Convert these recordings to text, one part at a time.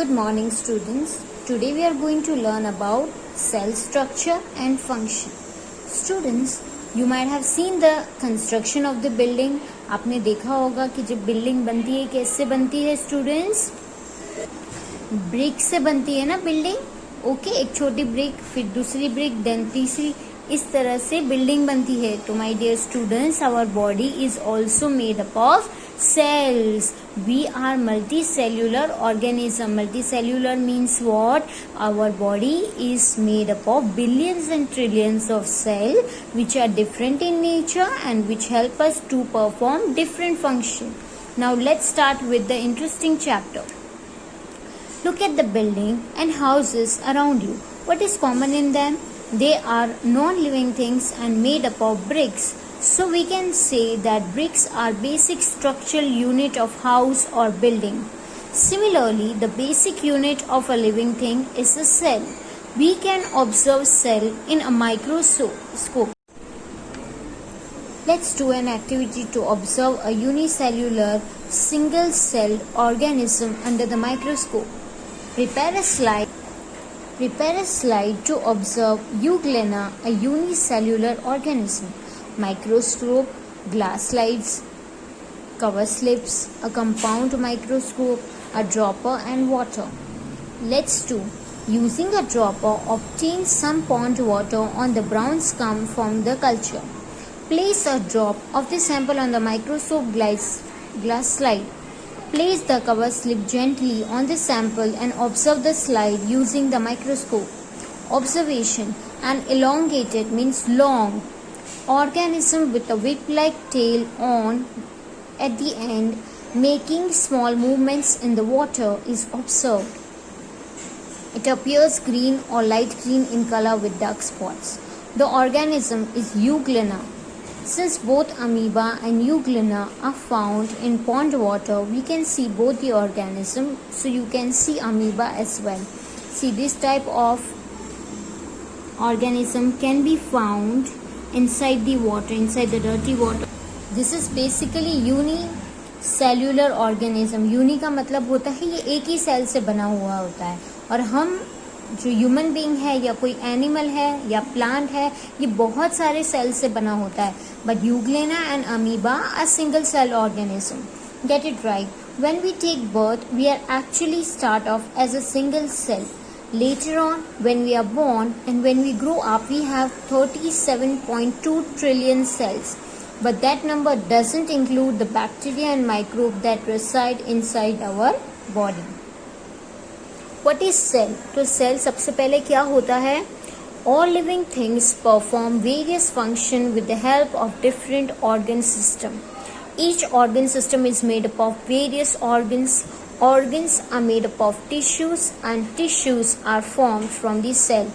Good morning, students. Today we are going to learn about cell structure and function. Students, you might have seen the construction of the building. आपने देखा होगा कि जब building बनती है कैसे बनती है स्टूडेंट्स? ब्रिक से बनती है ना बिल्डिंग. ओके, एक छोटी ब्रिक, फिर दूसरी ब्रिक, देन तीसरी, इस तरह से बिल्डिंग बनती है. तो my dear students, our body is also made up of cells. We are multicellular organism. Multicellular means what? Our body is made up of billions and trillions of cells which are different in nature and which help us to perform different functions. Now let's start with the interesting chapter. Look at the building and houses around you. What is common in them? They are non-living things and made up of bricks. So we can say that bricks are basic structural unit of house or building. Similarly, the basic unit of a living thing is a cell. We can observe cell in a microscope. Let's do an activity to observe a unicellular single-celled organism under the microscope. Prepare a slide to observe euglena, a unicellular organism. Microscope, glass slides, cover slips, a compound microscope, a dropper and water. Let's do. Using a dropper, obtain some pond water on the brown scum from the culture. Place a drop of the sample on the microscope glass slide. Place the cover slip gently on the sample and observe the slide using the microscope. Observation. An elongated means long organism with a whip-like tail on at the end, making small movements in the water, is observed. It appears green or light green in color with dark spots. The organism is euglena. Since both amoeba and euglena are found in pond water, we can see both the organism, so you can see amoeba as well. See, this type of organism can be found inside the water, inside the dirty water. This is basically unicellular organism. Uni का मतलब होता है ये एक ही cell से बना हुआ होता है, और हम जो ह्यूमन बीइंग है या कोई एनिमल है या प्लांट है, ये बहुत सारे सेल से बना होता है. But euglena and amoeba are single cell organism. Get it right. When we take birth, we are actually start off as a single cell. Later on, when we are born and when we grow up, we have 37.2 trillion cells. But that number doesn't include the bacteria and microbes that reside inside our body. What is cell? तो cell सबसे पहले क्या होता है? All living things perform various functions with the help of different organ system. Each organ system is made up of various organs. Organs are made up of tissues and tissues are formed from the cell.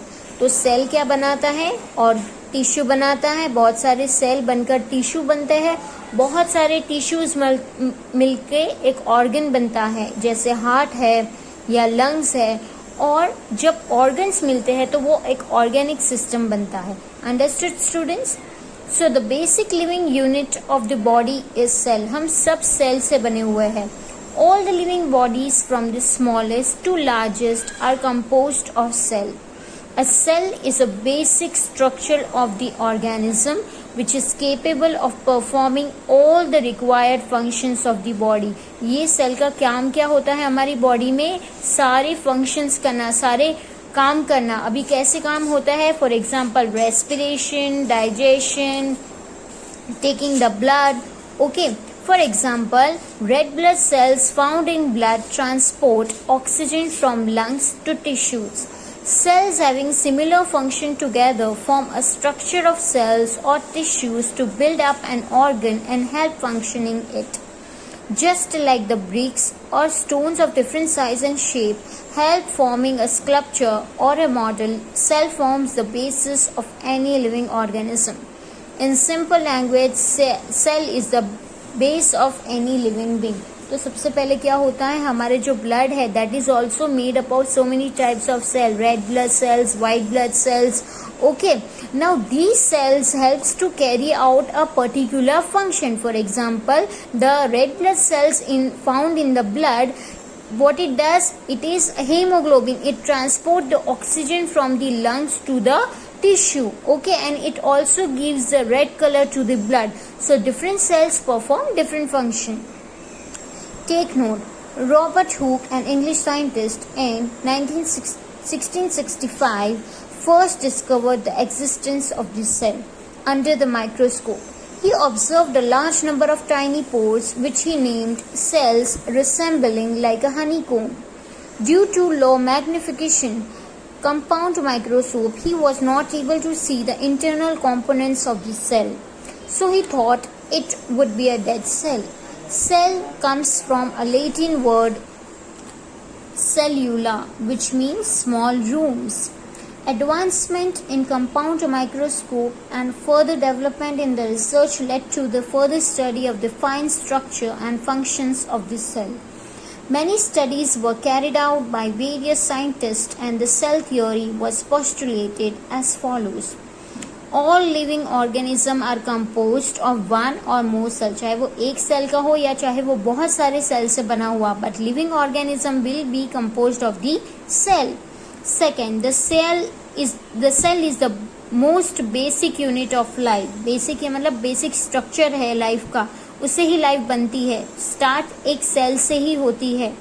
तो cell क्या बनाता है? और tissue बनाता है. बहुत सारे cell बनकर टिश्यू बनते हैं. बहुत सारे टिश्यूज मिलके एक ऑर्गन बनता है, जैसे हार्ट है या लंग्स है. और जब ऑर्गन्स मिलते हैं तो वो एक ऑर्गेनिक सिस्टम बनता है. Understood students? So the basic living unit of the body is cell. हम सब सेल से बने हुए हैं. All the living bodies from the smallest to largest are composed of cell. A cell is a basic structure of the organism which is capable of performing all the required functions of the body. ये cell का काम क्या होता है हमारी body में? सारे functions करना, सारे काम करना. अभी कैसे काम होता है? For example, respiration, digestion, taking the blood. Okay. For example, red blood cells found in blood transport oxygen from lungs to tissues. Cells having similar function together form a structure of cells or tissues to build up an organ and help functioning it. Just like the bricks or stones of different size and shape help forming a sculpture or a model, cell forms the basis of any living organism. In simple language, cell is the base of any living being. तो सबसे पहले क्या होता है? हमारे जो blood है that is also made up of so many types of cell. Red blood cells, white blood cells. Okay, now these cells helps to carry out a particular function. For example, the red blood cells found in the blood what it does, it is hemoglobin. It transport the oxygen from the lungs to the tissue, okay, and it also gives the red color to the blood. So different cells perform different function. Take note, Robert Hooke, an English scientist, in 1665 first discovered the existence of the cell under the microscope. He observed a large number of tiny pores which he named cells resembling like a honeycomb. Due to low magnification compound microscope, he was not able to see the internal components of the cell. So he thought it would be a dead cell. Cell comes from a Latin word cellula, which means small rooms. Advancement in compound microscope and further development in the research led to the further study of the fine structure and functions of the cell. Many studies were carried out by various scientists, and the cell theory was postulated as follows. All living organisms are composed of one or more cell. चाहे वो एक cell का हो या चाहे वो बहुत सारे सेल से बना हुआ, but living organism will be composed of the cell. Second, the cell is the most basic unit of life. Basic ये मतलब basic structure है life का, उससे ही लाइफ बनती है. स्टार्ट एक सेल से ही होती है.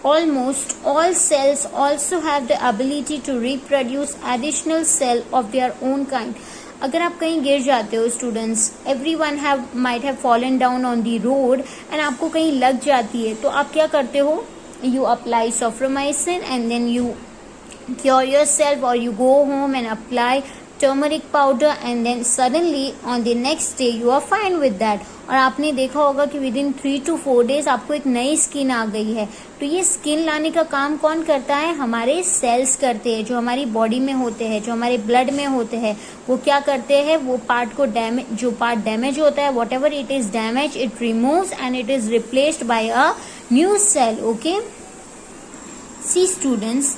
Almost all cells also have the ability to reproduce additional cell of their own kind. अगर आप कहीं गिर जाते हो students, everyone might have fallen down on the road and आपको कहीं लग जाती है, तो आप क्या करते हो? You apply soframycin and then you cure yourself, or you go home and apply turmeric powder and then suddenly on the next day you are fine with that. और आपने देखा होगा कि within 3 to 4 days आपको एक नई skin आ गई है. तो ये स्किन लाने का काम कौन करता है? हमारे सेल्स करते हैं, जो हमारी बॉडी में होते हैं, जो हमारे ब्लड में होते हैं. वो क्या करते हैं? वो पार्ट को जो पार्ट डैमेज होता है, whatever it is damage, it removes and it is replaced by a new cell. Okay, see students,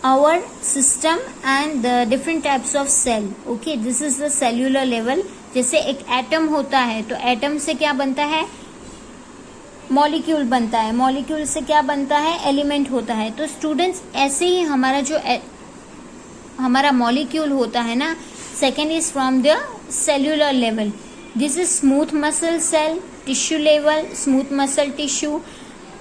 our system and the different types of cell. Okay, this is the cellular level. जैसे एक atom होता है, तो atom से क्या बनता है? Molecule बनता है. मॉलिक्यूल से क्या बनता है? एलिमेंट होता है. तो स्टूडेंट्स, ऐसे ही हमारा जो हमारा मॉलिक्यूल होता है ना, second is from the cellular level. This is smooth muscle cell, tissue level, smooth muscle tissue,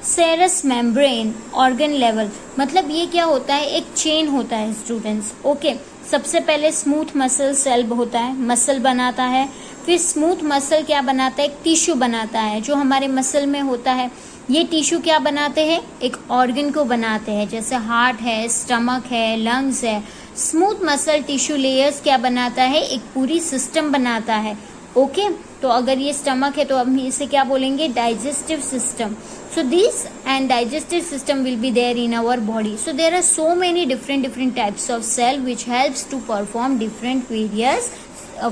serous membrane, organ level. मतलब ये क्या होता है? एक चेन होता है स्टूडेंट्स. ओके, सबसे पहले स्मूथ मसल सेल होता है, मसल बनाता है. फिर स्मूथ मसल क्या बनाता है? एक टिश्यू बनाता है जो हमारे मसल में होता है. ये टिश्यू क्या बनाते हैं? एक ऑर्गन को बनाते हैं, जैसे हार्ट है, स्टमक है, लंग्स है. स्मूथ मसल टिश्यू लेयर्स क्या बनाता है? एक पूरी सिस्टम बनाता है. ओके, तो अगर ये स्टमक है तो हम इसे क्या बोलेंगे? Digestive system. So this and digestive system will be there in our body. So there are so many different types of cell which helps to perform different various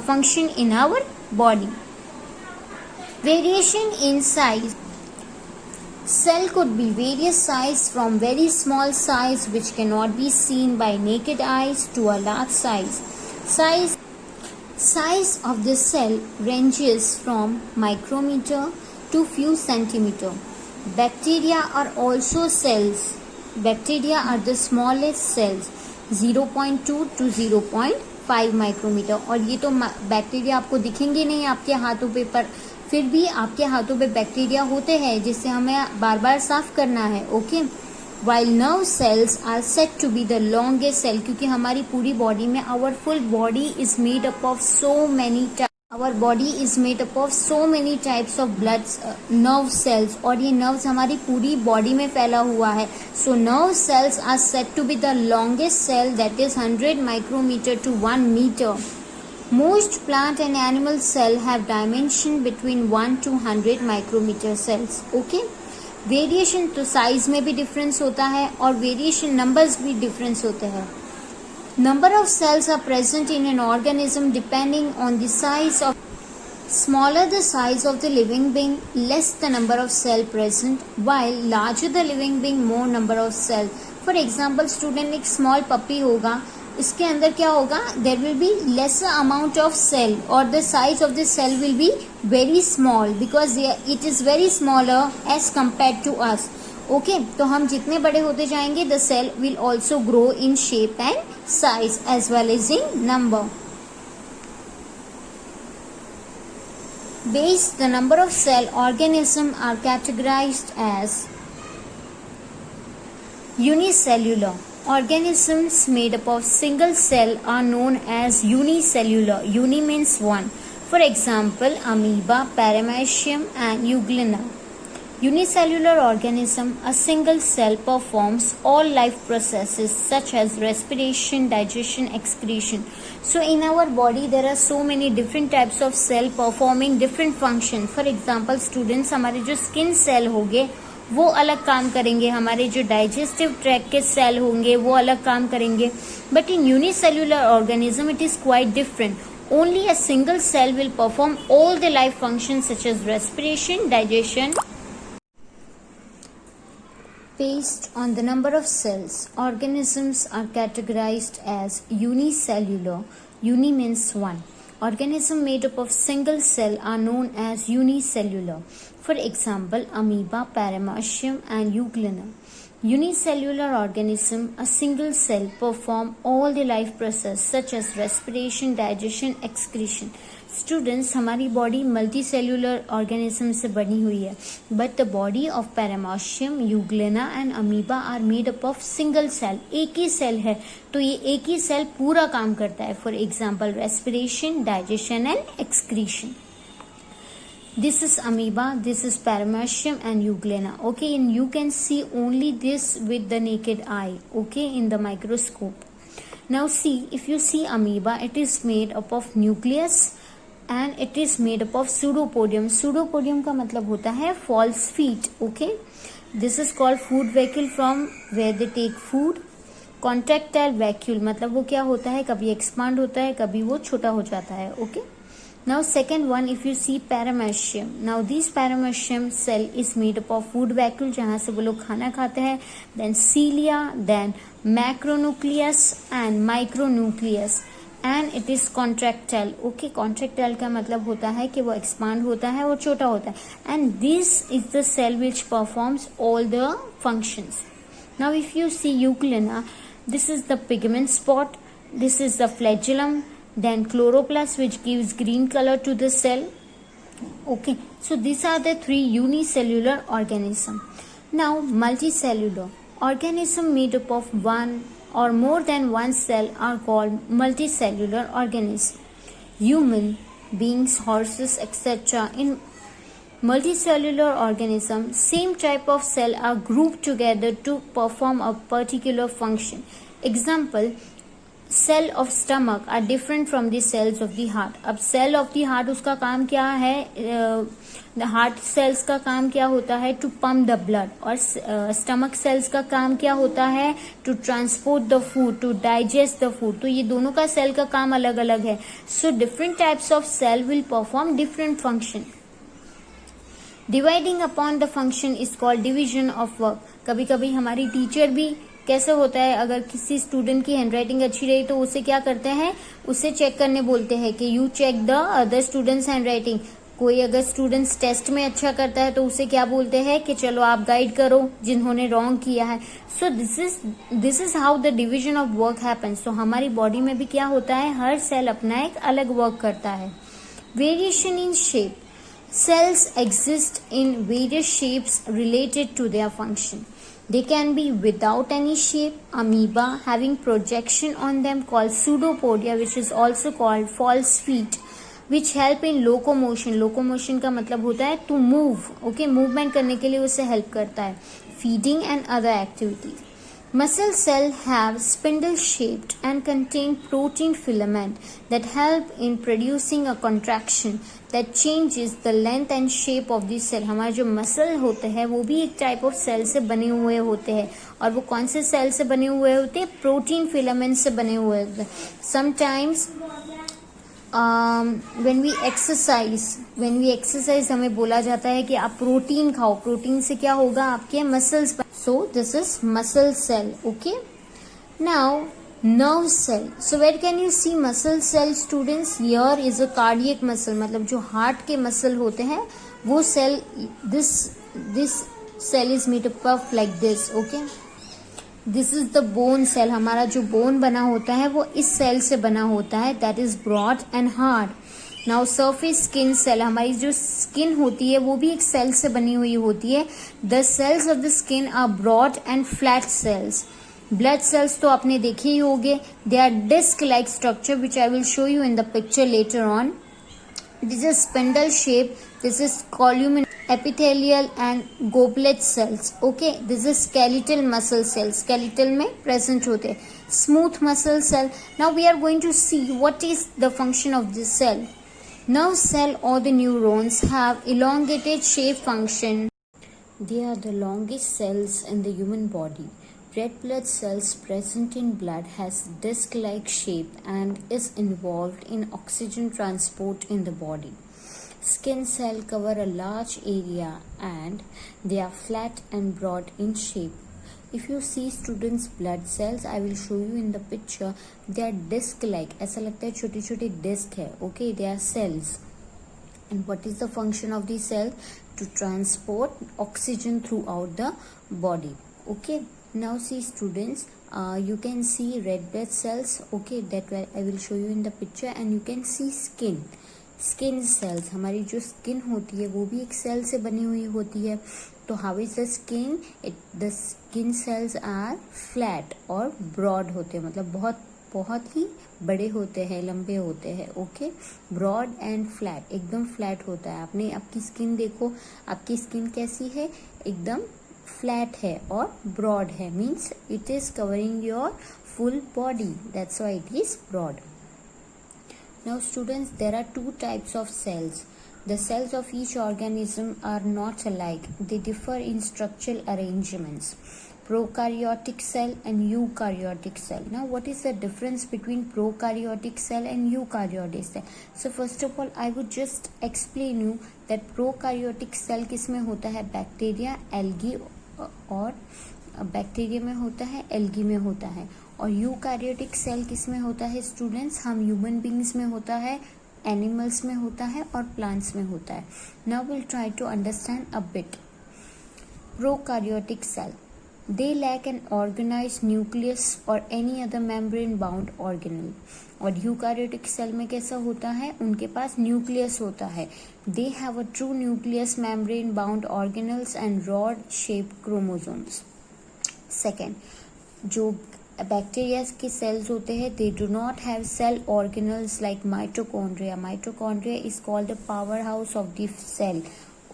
function in our body. Variation in size. Cell could be various size, from very small size which cannot be seen by naked eyes to a large size. Size of the cell ranges from micrometer to few centimeter. Bacteria are also cells. Bacteria are the smallest cells, 0.2 to 0.5 micrometer. और ये तो bacteria आपको दिखेंगे नहीं आपके हाथों पे, पर फिर भी आपके हाथों पे बैक्टीरिया होते हैं जिससे हमें बार बार साफ करना है. Okay, while nerve cells are said to be the longest cell, क्योंकि हमारी पूरी बॉडी में our full body is made up of so many types. Our body is made up of so many types of nerve cells, और ये nerves हमारी पूरी body में फैला हुआ है. So nerve cells are said to be the longest cell, that is 100 micrometer to 1 meter. Most plant and animal cell have dimension between 1 to 100 micrometer cells. Okay, variation तो size में भी difference होता है और वेरिएशन नंबर्स भी difference होते हैं. Number of cells are present in an organism depending on the size of. Smaller the size of the living being, less the number of cell present, while larger the living being, more number of cell. For example, student, एक small puppy होगा, इसके अंदर क्या होगा? There will be lesser amount of cell, or the size of the cell will be very small because it is very smaller as compared to us. Okay तो हम जितने बड़े होते जाएंगे the cell will also grow in shape and size as well as in number. Base the number of cell organisms are categorized as unicellular. Organisms made up of single cell are known as unicellular. Uni means one. For example, amoeba, paramecium and euglena. Unicellular organism, a single cell performs all life processes such as respiration, digestion, excretion. So in our body there are so many different types of cell performing different functions. For example, students, हमारे जो skin cell होंगे वो अलग काम करेंगे, हमारे जो digestive tract के cell होंगे वो अलग काम करेंगे. But in unicellular organism it is quite different. Only a single cell will perform all the life functions such as respiration, digestion. Based on the number of cells, organisms are categorized as unicellular. Uni means one. Organisms made up of single cell are known as unicellular. For example, amoeba, paramecium and euglena. Unicellular organism, a single cell, perform all the life process such as respiration, digestion, excretion. Students, हमारी body multicellular organism से बनी हुई है, but the body of paramecium, euglena and amoeba are made up of single cell. एक ही cell है तो ये एक ही सेल पूरा काम करता है. For example, respiration, digestion and excretion. This is amoeba, this is paramecium and euglena. Okay, and you can see only this with the naked eye, okay, in the microscope. Now see, if you see amoeba, it is made up of nucleus and it is made up of pseudopodium. Pseudopodium का मतलब होता है false feet, okay. This is called food vacuole from where they take food. Contractile vacuole मतलब वो क्या होता है, कभी expand होता है, कभी वो छोटा हो जाता है, okay. Now second one, if you see paramecium. Now this paramecium cell is made up of food vacuole जहाँ से वो लोग खाना खाते हैं. Then cilia, then macronucleus and micronucleus. And it is contractile. Okay, contractile का मतलब होता है कि वो expand होता है और छोटा होता है. And this is the cell which performs all the functions. Now if you see euglena, this is the pigment spot. This is the flagellum. Then chloroplast which gives green color to the cell. Okay, so these are the three unicellular organism. Now multicellular organism made up of one or more than one cell are called multicellular organism. Human beings, horses, etc. In multicellular organism, same type of cell are grouped together to perform a particular function. Example, cell of stomach are different from the cells of the heart. अब cell of the heart उसका काम क्या है, heart sales का काम क्या होता है, टू पंप द ब्लड. और स्टमक सेल्स का काम क्या होता है, to transport the food, to digest the food. तो ये दोनों का सेल का काम अलग अलग है. So different types of cell will perform different function. Dividing upon the function is called division of work. कभी कभी हमारी टीचर भी कैसे होता है, अगर किसी स्टूडेंट की हैंडराइटिंग अच्छी रही तो उसे क्या करते हैं, उसे चेक करने बोलते हैं कि you check the other students handwriting. कोई अगर स्टूडेंट्स टेस्ट में अच्छा करता है तो उसे क्या बोलते हैं कि चलो आप गाइड करो जिन्होंने रॉन्ग किया है. So this is how the division of work happens. तो हमारी बॉडी में भी क्या होता है, हर सेल अपना एक अलग वर्क करता है. Variation in shape. Cells exist in various shapes related to their function. They can be without any shape, amoeba having projection on them called pseudopodia, which is also called false feet, which help in locomotion. Locomotion का मतलब होता है to move, okay, movement करने के लिए उसे help करता है. Feeding and other activities. Muscle cells have spindle shaped and contain protein filament that help in producing a contraction that changes the length and shape of the cell. हमारे जो muscle होते हैं वो भी एक टाइप ऑफ सेल से बने हुए होते हैं. और वो कौन से सेल से बने हुए होते हैं, प्रोटीन फिलामेंट से बने हुए होते हैं. समटाइम्स when we exercise हमें बोला जाता है कि आप प्रोटीन खाओ. प्रोटीन से क्या होगा, आपके muscles. So this is muscle cell, okay. Now nerve cell. So where can you see muscle cell, students? Here is a cardiac muscle. मतलब जो हार्ट के मसल होते हैं वो cell, this cell is made up of like this. Okay, this is the bone cell. हमारा जो bone बना होता है वो इस सेल से बना होता है, that is broad and hard. Now surface skin cell, हमारी जो स्किन होती है वो भी एक सेल से बनी हुई होती है. The cells of the skin are broad and flat cells. Blood cells तो आपने देखे ही होंगे. They are disc like structure which I will show you in the picture later on. This is spindle shape. This is column epithelial and goblet cells. Okay, this is skeletal muscle cells. Skeletal में present होते हैं. Smooth muscle cell. Now we are going to see what is the function of this cell. Nerve cell or the neurons have elongated shape function. They are the longest cells in the human body. Red blood cells present in blood has disc-like shape and is involved in oxygen transport in the body. Skin cell cover a large area and they are flat and broad in shape. If you see students blood cells, I will show you in the picture, they are disc-like. ऐसा लगता है छोटी छोटी disc है. Okay, they are cells. And what is the function of the cell? To transport oxygen throughout the body. Okay. Now see students, you can see red blood cells. Okay, that I will show you in the picture. And you can see skin cells. हमारी जो skin होती है वो भी एक cell से बनी हुई होती है. तो how is the skin? The skin cells are flat और broad होते हैं, मतलब बहुत ही बड़े होते हैं, लंबे होते हैं. ओके, ब्रॉड एंड फ्लैट, एकदम फ्लैट होता है. आपने आपकी स्किन देखो, आपकी स्किन कैसी है? एकदम फ्लैट है और ब्रॉड है, means it is covering your full body, that's why it is broad. Now students, there are two types of cells. The cells of each organism are not alike. They differ in structural arrangements. Prokaryotic cell and eukaryotic cell. Now, what is the difference between prokaryotic cell and eukaryotic cell? So, first of all, I would just explain you that prokaryotic cell किसमें होता है? Bacteria, algae और bacteria में होता है, algae में होता है. और यूकार्योटिक सेल किसमें होता है स्टूडेंट्स? हम ह्यूमन बींग्स में होता है, एनिमल्स में होता है और प्लांट्स में होता है. Now will try to understand a bit. Prokaryotic cell, they lack an organized nucleus or any other membrane bound organelle. और यूकार्योटिक सेल में कैसा होता है? उनके पास न्यूक्लियस होता है. they have a true nucleus, membrane bound organelles and rod shaped chromosomes. Second, जो bacteria के सेल्स होते हैं, they do not have cell organelles like mitochondria. Mitochondria is called the powerhouse of the cell.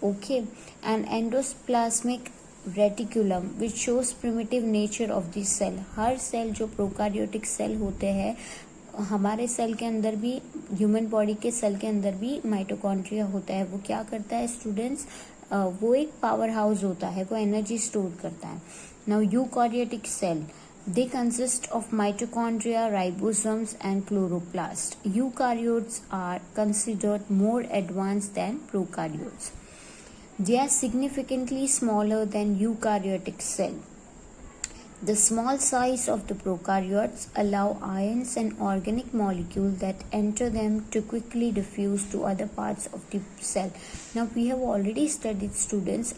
Okay, and endoplasmic reticulum which shows primitive nature of the cell. हर cell जो prokaryotic cell होते हैं, हमारे cell के अंदर भी, human body के cell के अंदर भी माइटोकॉन्ड्रिया होता है. वो क्या करता है स्टूडेंट्स? वो एक पावर हाउस होता है, वो एनर्जी स्टोर करता है. Now eukaryotic cell, they consist of mitochondria, ribosomes and chloroplast. Eukaryotes are considered more advanced than prokaryotes. They are significantly smaller than eukaryotic cell. The small size of the prokaryotes allow ions and organic molecules that enter them to quickly diffuse to other parts of the cell. Now we have already studied students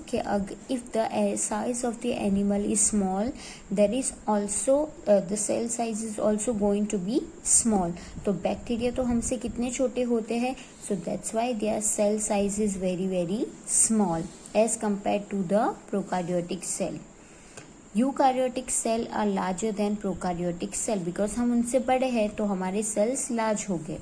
if the size of the animal is small, there is also the cell size is also going to be small. तो bacteria तो हमसे कितने छोटे होते हैं? So that's why their cell size is very very small as compared to the prokaryotic cell. Eukaryotic cell are larger than prokaryotic cell. Because हम उनसे बड़े हैं तो हमारे सेल्स लार्ज हो गए.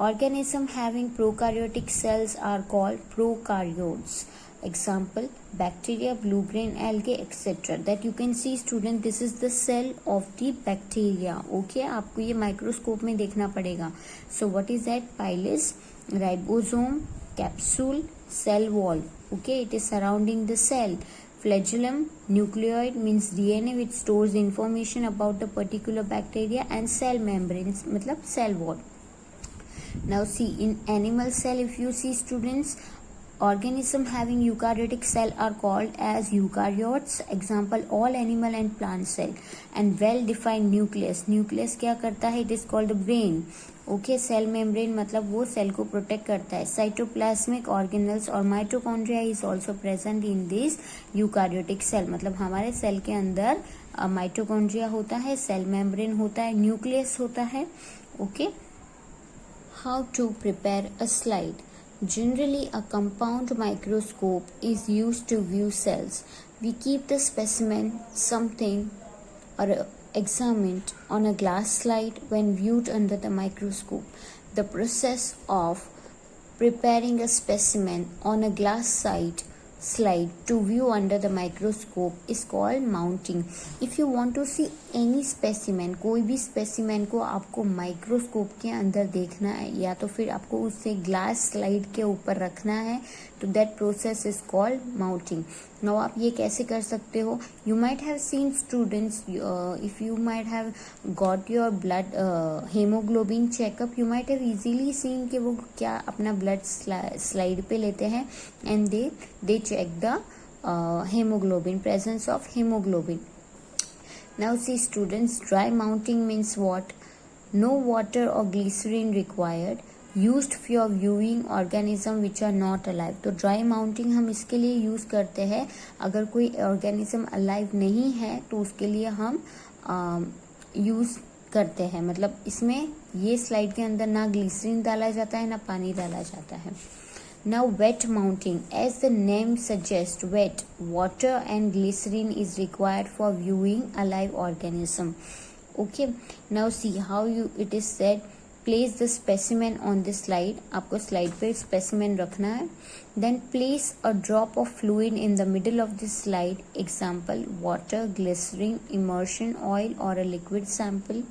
Organism having prokaryotic cells are called prokaryotes. Example bacteria, blue green algae etcetera. That you can see student, this is the cell of the bacteria. Okay, आपको ये माइक्रोस्कोप में देखना पड़ेगा. So what is that? Pilus, ribosome, capsule, cell wall. Okay, it is surrounding the cell. Flagellum, nucleoid means DNA which stores information about the particular bacteria, and cell membranes मतलब cell wall. Now see, in animal cell, if you see students, organism having eukaryotic cell are called as eukaryotes. Example, all animal and plant cell. And well defined nucleus. Nucleus क्या करता है? It is called the brain. Okay, cell membrane मतलब वो cell को protect करता है. Cytoplasmic organelles और mitochondria is also present in this eukaryotic cell. मतलब हमारे सेल के अंदर माइटोकॉन्ड्रिया होता है, सेल मेम्ब्रेन होता है, न्यूक्लियस होता है. Okay, how to prepare a slide. Generally, a compound microscope is used to view cells. We keep the specimen, something, or examined on a glass slide when viewed under the microscope. The process of preparing a specimen on a glass slide to view under the microscope is called mounting. If you want to see any specimen, कोई भी specimen को आपको microscope के अंदर देखना है या तो फिर आपको उससे ग्लास स्लाइड के ऊपर रखना है, तो that process is called mounting. Now आप ये कैसे कर सकते हो? You might have seen students, if you might have got your blood haemoglobin checkup, you might have easily seen कि वो क्या अपना ब्लड स्लाइड पे लेते हैं and they check the hemoglobin, presence of hemoglobin. Now see students, dry mounting means what? No water or glycerin required, used for viewing organism which are not alive. तो dry mounting हम इसके लिए use करते हैं अगर कोई organism alive नहीं है तो उसके लिए हम यूज करते हैं. मतलब इसमें ये स्लाइड के अंदर ना ग्लिसरीन डाला जाता है ना पानी डाला जाता है. Now wet mounting, as the name suggests, wet water and glycerin is required for viewing alive organism. Okay, now see how it is said. Place the specimen on the slide. आपको slide पे specimen रखना है. Then place a drop of fluid in the middle of the slide. Example, water, glycerin, immersion oil or a liquid sample.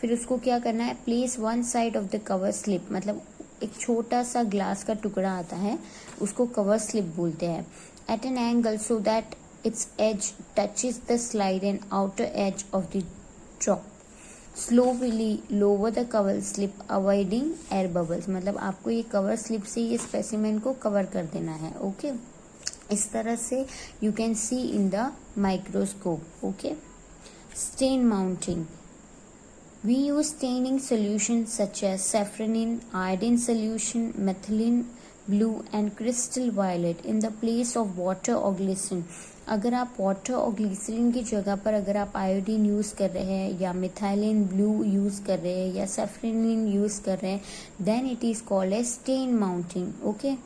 फिर उसको क्या करना है? Place one side of the cover slip. मतलब एक छोटा सा ग्लास का टुकड़ा आता है, उसको कवर स्लिप बोलते हैं. At an angle so that its edge touches the slide and outer edge of the drop. Slowly lower the cover slip avoiding air bubbles. मतलब आपको ये कवर स्लिप से ये स्पेसिमेन को कवर कर देना है. ओके, इस तरह से you can see in the microscope. Okay, stain mounting. We use staining solutions such as safranin, iodine solution, methylene blue and crystal violet in the place of water or glycerin. अगर आप water और glycerine की जगह पर अगर आप iodine use कर रहे हैं या मिथाइलिन ब्लू यूज कर रहे हैं या सैफ्रेनिन यूज कर रहे हैं, then it is called as stain mounting. Okay,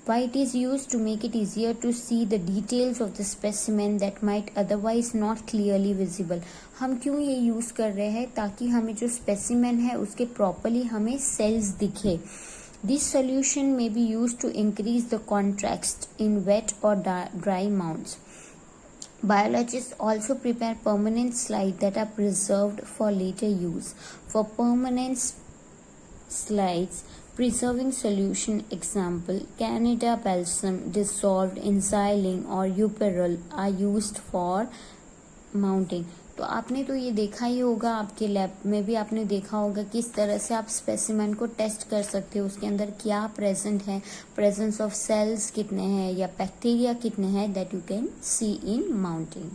why it is used? To make it easier to see the details of the specimen that might otherwise not clearly visible. हम क्यों ये यूज कर रहे हैं? ताकि हमें जो स्पेसिमेन है उसके प्रॉपरली हमें सेल्स दिखे. This solution may be used to increase the contrast in wet or dry mounts. Biologists also prepare permanent slides that are preserved for later use. For permanent slides, preserving solution, example, Canada balsam dissolved in xylene or euperol are used for mounting. तो आपने तो ये देखा ही होगा, आपके lab में भी आपने देखा होगा किस तरह से आप स्पेसिमेन को टेस्ट कर सकते हो, उसके अंदर क्या प्रेजेंट है, प्रेजेंस ऑफ सेल्स कितने हैं या बैक्टीरिया कितने हैं, that you can see in mounting.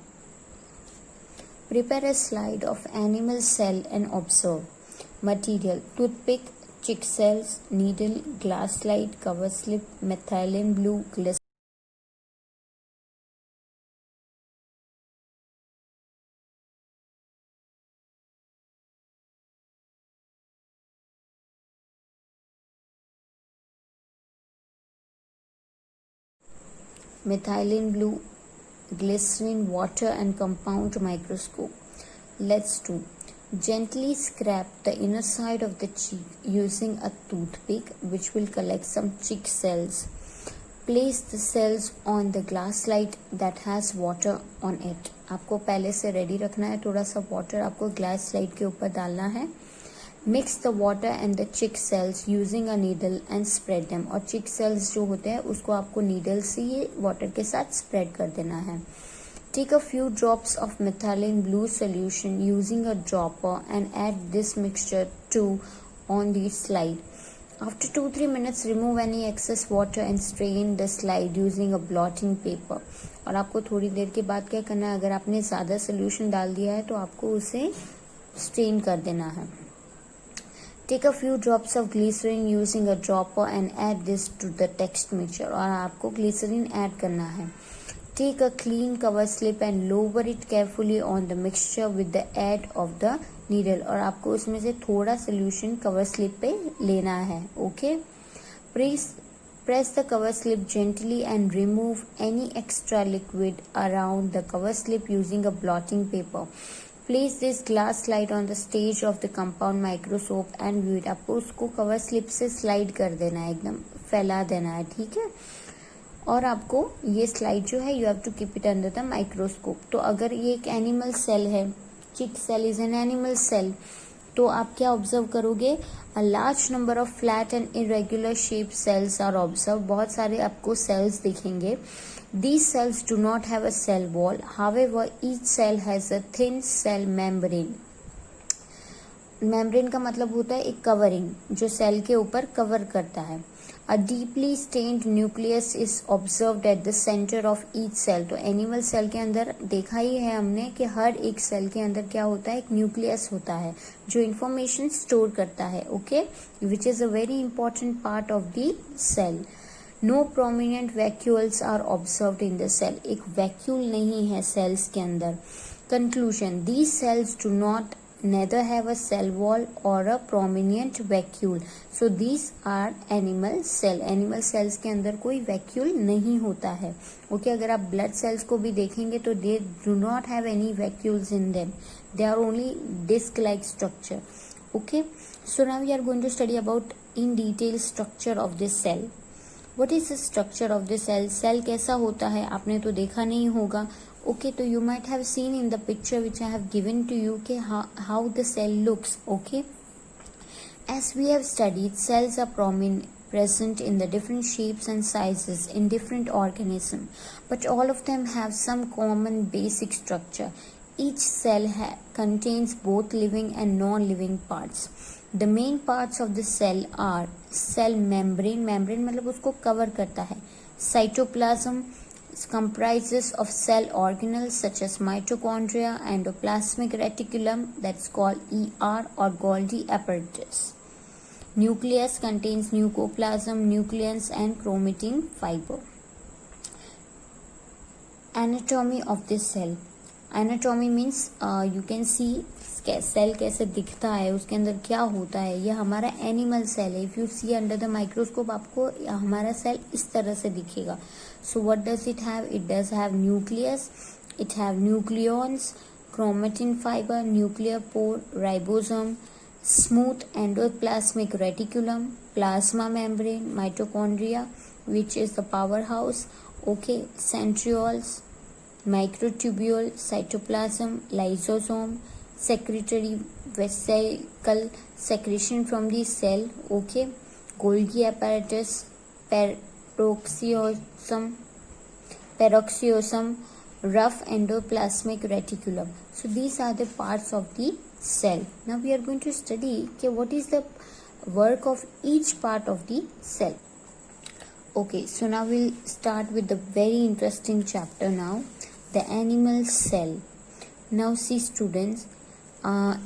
Prepare a slide of animal cell and observe. Material, toothpick, chick cells, needle, glass slide, cover slip, methylene blue, glycerin. Methylene blue, glycerin, water and compound microscope. Let's do. Gently scrape the inner side of the cheek using a toothpick, which will collect some chick cells. Place the cells on the glass slide that has water on it. आपको पहले से ready रखना है, थोड़ा सा water आपको glass slide के ऊपर डालना है. Mix the water and the chick cells using a needle and spread them. और chick cells जो होते हैं उसको आपको needle से ये water के साथ spread कर देना है. Take a few drops of methylene blue solution using a dropper and add this mixture to on the slide. After 2-3 minutes, remove any excess water and strain the slide using a blotting paper. और आपको थोड़ी देर के बाद क्या करना है, अगर आपने ज़्यादा सोल्यूशन डाल दिया है तो आपको उसे स्ट्रेन कर देना है. Take a few drops of glycerine using a dropper and add this to the text mixture, और आपको ग्लिसरीन ऐड करना है. Take a clean cover slip and lower it carefully on the mixture with the aid of the needle, और आपको उसमें से थोड़ा solution cover slip पे लेना है. Okay, press the cover slip gently and remove any extra liquid around the cover slip using a blotting paper. Place this glass slide on the stage of the compound microscope and view it. आपको उसको cover slip से slide कर देना है, एकदम फैला देना है. ठीक है, और आपको ये स्लाइड जो है you have to keep it under the microscope. तो अगर ये एक एनिमल सेल है, chick cell is an animal cell, तो आप क्या ऑब्जर्व करोगे? A large number of flat and irregular shape cells are observe. बहुत सारे आपको सेल्स दिखेंगे. These cells do not have a cell wall. However, each cell has a thin cell membrane. Membrane का मतलब होता है एक कवरिंग जो सेल के ऊपर कवर करता है. A deeply stained nucleus is observed at the centre of each cell. तो एनिमल सेल के अंदर देखा ही है हमने कि हर एक सेल के अंदर क्या होता है? एक न्यूक्लियस होता है जो इंफॉर्मेशन स्टोर करता है. Okay, which is a very important part of the cell. No prominent vacuoles are observed in the cell. एक वैक्यूल नहीं है सेल्स के अंदर. Conclusion, these cells do not neither have a cell wall or a prominent vacuole. So these are animal cell. Animal cells के अंदर कोई vacuole नहीं होता है. Okay, अगर आप blood cells को भी देखेंगे तो they do not have any vacuoles in them. They are only disc-like structure. Okay, so now we are going to study about in detail structure of this cell. What is the structure of the cell? Cell कैसा होता है आपने तो देखा नहीं होगा. Okay, so you might have seen in the picture which I have given to you okay, how the cell looks. Okay, as we have studied, cells are present in the different shapes and sizes in different organisms, but all of them have some common basic structure. Each cell contains both living and non-living parts. The main parts of the cell are cell membrane. Membrane मतलब उसको cover करता है. Cytoplasm comprises of cell organelles such as mitochondria, endoplasmic reticulum, that's called ER, or Golgi apparatus. Nucleus contains nucleoplasm, nucleus and chromatin fiber. Anatomy of this cell. Anatomy means you can see cell कैसे दिखता है, उसके अंदर क्या होता है. ये हमारा एनिमल सेल है. If you see under the microscope आपको हमारा सेल इस तरह से दिखेगा. So what does it have? It does have nucleus, it have nucleons, chromatin fiber, nuclear pore, ribosome, smooth endoplasmic reticulum, plasma membrane, mitochondria, which is the powerhouse. Okay, centrioles, microtubule, cytoplasm, lysosome, secretory vesicle, secretion from the cell. Okay, Golgi apparatus, peroxisome, rough endoplasmic reticulum. So these are the parts of the cell. Now we are going to study what is the work of each part of the cell. Okay, so now we'll start with the very interesting chapter now, the animal cell. Now see students,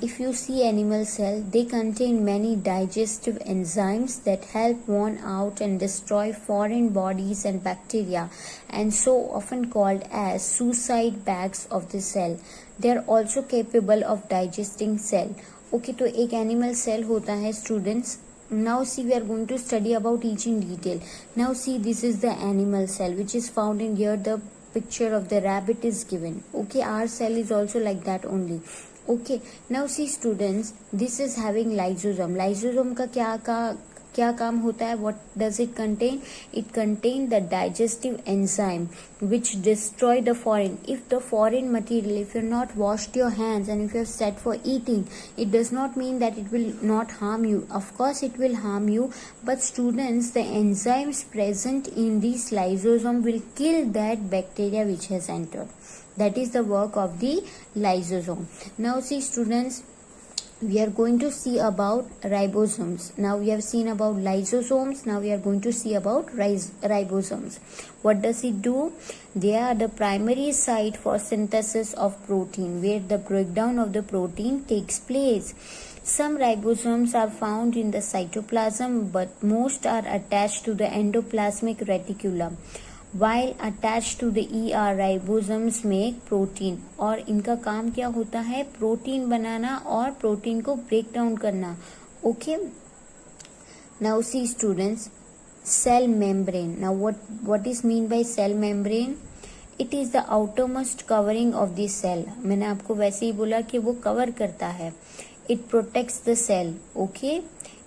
if you see animal cell, they contain many digestive enzymes that help warn out and destroy foreign bodies and bacteria, and so often called as suicide bags of the cell. They are also capable of digesting cell. Okay, तो एक animal cell होता है students. Now see, we are going to study about each in detail. Now see, this is the animal cell which is found in here. The picture of the rabbit is given. Okay, our cell is also like that only. Okay, now see students, this is having lysosome. Lysosome का क्या काम होता है? What does it contain? It contains the digestive enzyme which destroy the foreign. If the foreign material, if you not washed your hands and if you have set for eating, it does not mean that it will not harm you. Of course it will harm you, but students, the enzymes present in this lysosome will kill that bacteria which has entered. That is the work of the lysosome. Now see students, we are going to see about ribosomes. Now we have seen about lysosomes. Now we are going to see about ribosomes. What does it do? They are the primary site for synthesis of protein, where the breakdown of the protein takes place. Some ribosomes are found in the cytoplasm, but most are attached to the endoplasmic reticulum. While attached to the ER, ribosomes make protein. और इनका काम क्या होता है? Protein बनाना और protein को break down करना. Okay. Now see students, cell membrane. Now what is mean by cell membrane? It is the outermost covering of the cell. मैंने आपको वैसे ही बोला कि वो कवर करता है. It protects the cell. Okay.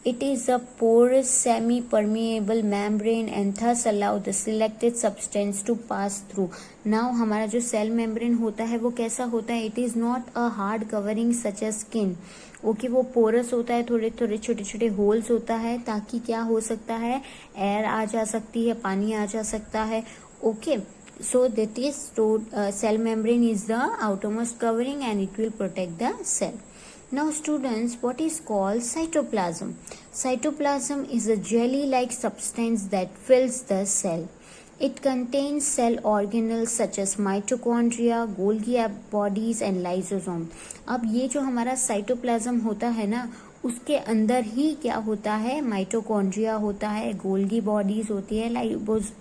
It is a porous semi-permeable membrane and thus allow the selected substance to pass through. Now हमारा जो cell membrane होता है वो कैसा होता है? It is not a hard covering such as skin. Okay वो porous होता है, थोड़े थोड़े छोटे छोटे होल्स होता है ताकि क्या हो सकता है? एयर आ जा सकती है, पानी आ जा सकता है. Okay so that is cell membrane is the outermost covering and it will protect the cell. Now students, what is called cytoplasm? Cytoplasm is a jelly-like substance that fills the cell. It contains cell organelles such as mitochondria, Golgi bodies and lysosome. अब ये जो हमारा cytoplasm होता है ना, उसके अंदर ही क्या होता है? माइटोकॉन्ड्रिया होता है, गोल्गी बॉडीज होती है,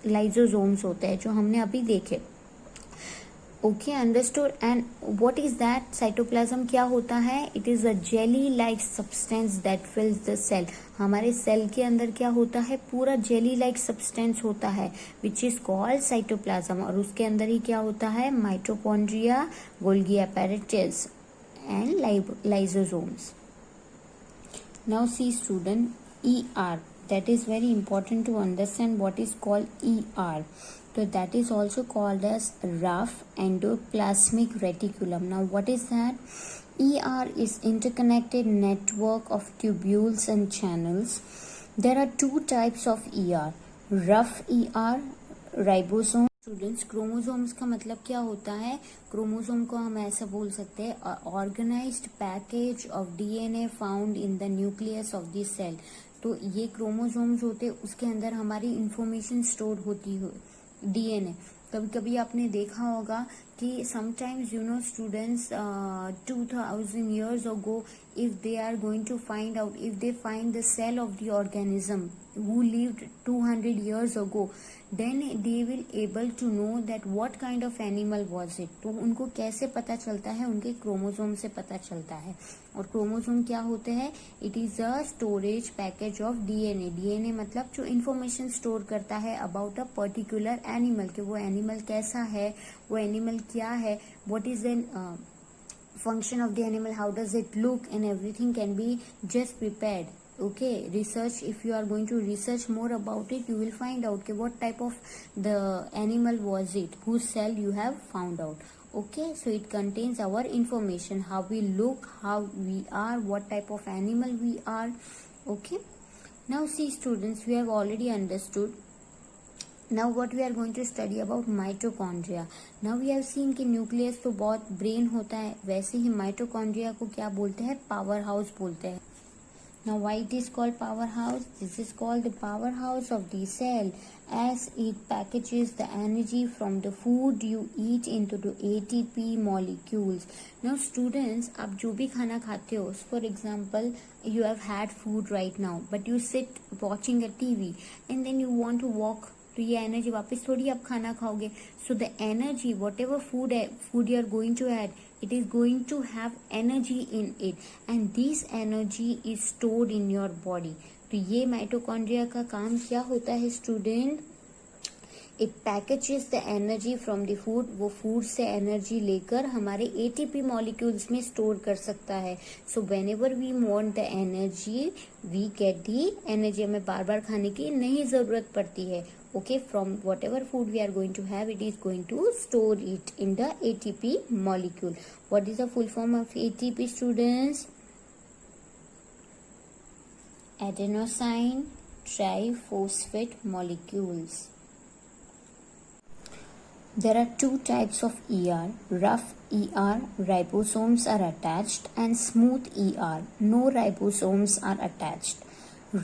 लाइजोसोम्स होते हैं जो हमने अभी देखे. Okay understood. And what is that? Cytoplasm क्या होता है? It is a jelly like substance that fills the cell. हमारे सेल के अंदर क्या होता है? पूरा जेली लाइक सब्सटेंस होता है विच इज कॉल्ड साइटोप्लाज्म. और उसके अंदर ही क्या होता है? Mitochondria, Golgi apparatus and lysosomes. Now see student, ER, that is very important to understand what is called ER. So that is also called as rough endoplasmic reticulum. Now what is that? ER is interconnected network of tubules and channels. There are two types of ER, rough ER, ribosome. Students chromosomes का मतलब क्या होता है? Chromosome को हम ऐसा बोल सकते हैं organised package of DNA found in the nucleus of the cell. तो ये क्रोमोसोम्स होते, उसके अंदर हमारी इंफॉर्मेशन स्टोर होती है डीएनए. कभी कभी आपने देखा होगा कि sometimes you know students 2000 years ago if they are going to find out, if they find the cell of the organism who lived 200 years ago, then they will able to know that what kind of animal was it. तो उनको कैसे पता चलता है? उनके chromosome से पता चलता है. और क्रोमोसोम क्या होते हैं? It is a storage package of DNA. DNA मतलब जो इन्फॉर्मेशन स्टोर करता है अबाउट अ पर्टिकुलर एनिमल, कि वो एनिमल कैसा है, वो एनिमल क्या है, what is the function of the animal, how does it look, and everything can be just prepared. Okay, research, if you are going to research more about it, you will find out okay, what type of the animal was it, whose cell you have found out. Okay, so it contains our information, how we look, how we are, what type of animal we are. Okay, now see students, we have already understood. Now what we are going to study about mitochondria. Now we have seen कि nucleus तो बहुत brain होता है, वैसे ही mitochondria को क्या बोलते हैं? पावर हाउस बोलते हैं. Now why it is called powerhouse? This is called the powerhouse of the cell as it packages the energy from the food you eat into the ATP molecules. Now students, आप जो भी खाना खाते हो, for example you have had food right now but you sit watching a TV and then you want to walk, तो ये energy वापस थोड़ी आप खाना खाओगे. So the energy whatever food you are going to had, it is going to have energy in it and this energy is stored in your body. तो ये mitochondria का काम क्या होता है student? It packages the energy from the food. वो food से energy लेकर हमारे एटीपी मॉलिक्यूल्स में स्टोर कर सकता है. So whenever we want the energy we get the energy. हमें बार बार खाने की नहीं जरूरत पड़ती है. Okay, from whatever food we are going to have, it is going to store it in the ATP molecule. What is the full form of ATP, students? Adenosine triphosphate molecules. There are two types of ER, rough ER, ribosomes are attached, and smooth ER, no ribosomes are attached.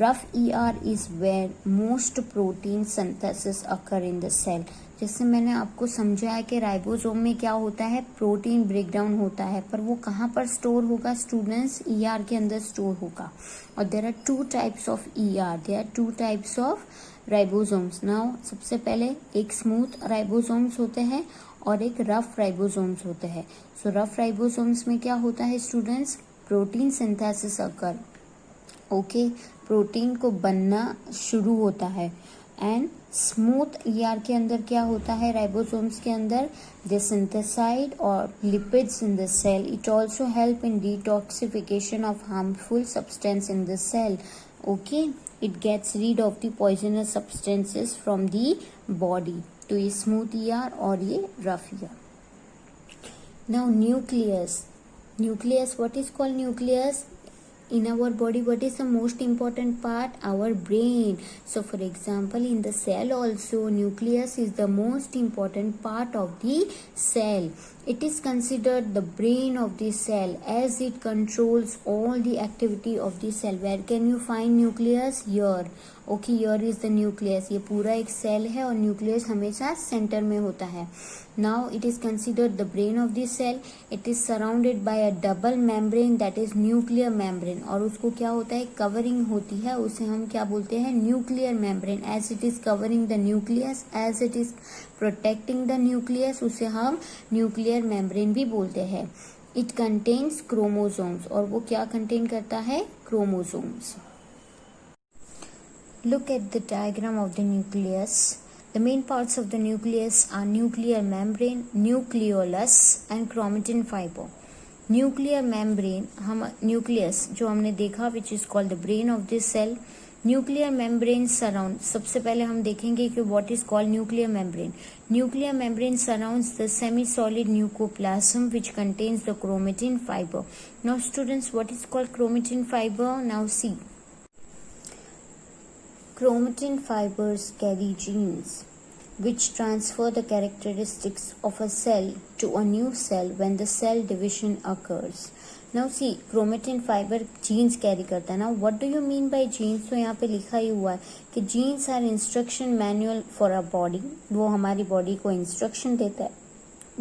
Rough ER is where most protein synthesis occur in the cell. जैसे मैंने आपको समझाया कि ribosome में क्या होता है, protein breakdown होता है, पर वो कहाँ पर स्टोर होगा स्टूडेंट्स, ईआर के अंदर स्टोर होगा। और there are two types of ER, there are two types of ribosomes. Now सबसे पहले एक स्मूथ राइबोसोम्स होते हैं और एक रफ राइबोसोम्स होते हैं। सो रफ राइबोसोम्स में क्या होता है स्टूडेंट्स, प्रोटीन सिंथेसिस अकर, ओके, प्रोटीन को बनना शुरू होता है। एंड स्मूथ ईआर के अंदर क्या होता है, राइबोसोम्स के अंदर, दे सिंथेसाइड और lipids in the cell. It also help in detoxification of harmful substance in the cell, okay, it gets rid of the poisonous substances from the body. तो ये स्मूथ ईआर और ये rough ER. Now nucleus, nucleus, what is called nucleus in our body? What is the most important part? Our brain. So for example, in the cell also, nucleus is the most important part of the cell. It is considered the brain of the cell as it controls all the activity of the cell. Where can you find nucleus? Here. Okay, here is the nucleus. ये पूरा एक cell है और nucleus हमेशा centre में होता है। Now it is considered the brain of the cell. It is surrounded by a double membrane, that is nuclear membrane. और उसको क्या होता है, कवरिंग होती है, उसे हम क्या बोलते हैं, nuclear membrane. As it is covering the nucleus, as it is protecting the nucleus, उसे हम न्यूक्लियर मेम्ब्रेन भी बोलते हैं। इट कंटेन्स क्रोमोसोम्स, और वो क्या कंटेन करता है, chromosomes. Look at the diagram of the nucleus. The main parts of the nucleus are nuclear membrane, nucleolus and chromatin fiber. Nuclear membrane, हम nucleus जो हमने देखा, which is called the brain of this cell. Nuclear membrane surround, सबसे पहले हम देखेंगे कि what is called nuclear membrane. Nuclear membrane surrounds the semi-solid nucleoplasm which contains the chromatin fiber. Now students, what is called chromatin fiber? Now see. Chromatin fibers carry genes which transfer the characteristics of a cell to a new cell when the cell division occurs. Now see, chromatin fiber genes carry करता है ना. What do you mean by genes? तो यहाँ पे लिखा ही हुआ है कि genes are instruction manual for our body. वो हमारी body को instruction देता है.